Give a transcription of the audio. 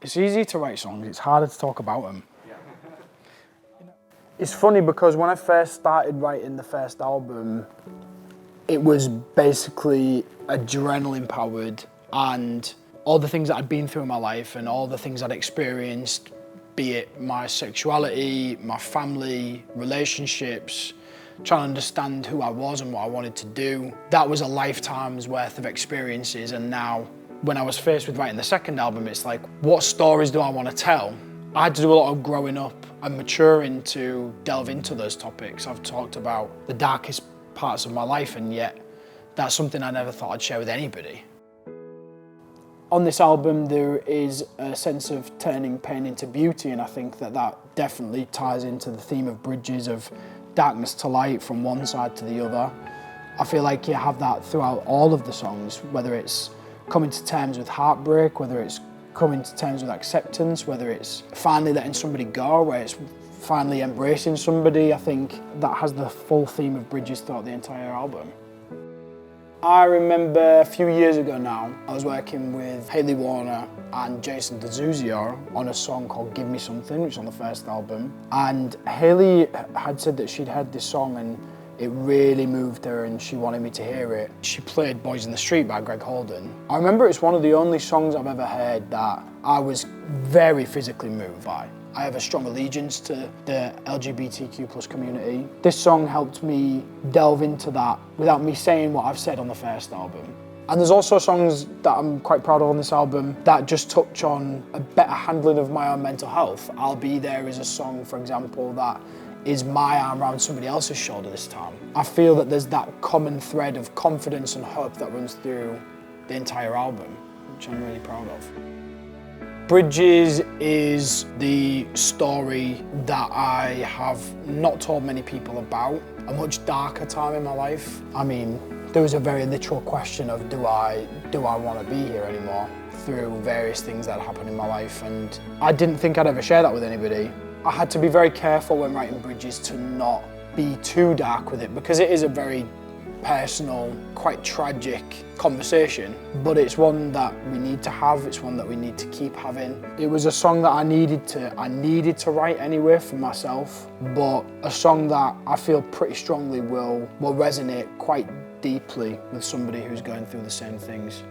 It's easy to write songs, it's harder to talk about them. It's funny because when I first started writing the first album, it was basically adrenaline powered, and all the things that I'd been through in my life and all the things I'd experienced, be it my sexuality, my family, relationships, trying to understand who I was and what I wanted to do. That was a lifetime's worth of experiences, and now when I was faced with writing the second album, it's like, what stories do I want to tell? I had to do a lot of growing up and maturing to delve into those topics. I've talked about the darkest parts of my life, and yet that's something I never thought I'd share with anybody. On this album, there is a sense of turning pain into beauty, and I think that that definitely ties into the theme of bridges, of darkness to light from one side to the other. I feel like you have that throughout all of the songs, whether it's coming to terms with heartbreak, whether it's coming to terms with acceptance, whether it's finally letting somebody go, where it's finally embracing somebody. I think that has the full theme of bridges throughout the entire album. I remember a few years ago now, I was working with Hayley Warner and Jason D'Souza on a song called Give Me Something, which is on the first album. And Hayley had said that she'd heard this song and it really moved her and she wanted me to hear it. She played Boys in the Street by Greg Holden. I remember it's one of the only songs I've ever heard that I was very physically moved by. I have a strong allegiance to the LGBTQ+ community. This song helped me delve into that without me saying what I've said on the first album. And there's also songs that I'm quite proud of on this album that just touch on a better handling of my own mental health. I'll Be There is a song, for example, that is my arm around somebody else's shoulder this time. I feel that there's that common thread of confidence and hope that runs through the entire album, which I'm really proud of. Bridges is the story that I have not told many people about, a much darker time in my life. I mean, there was a very literal question of do I want to be here anymore through various things that happened in my life, and I didn't think I'd ever share that with anybody. I had to be very careful when writing Bridges to not be too dark with it, because it is a very personal, quite tragic conversation, but it's one that we need to have, it's one that we need to keep having. It was a song that I needed to write anyway for myself, but a song that I feel pretty strongly will resonate quite deeply with somebody who's going through the same things.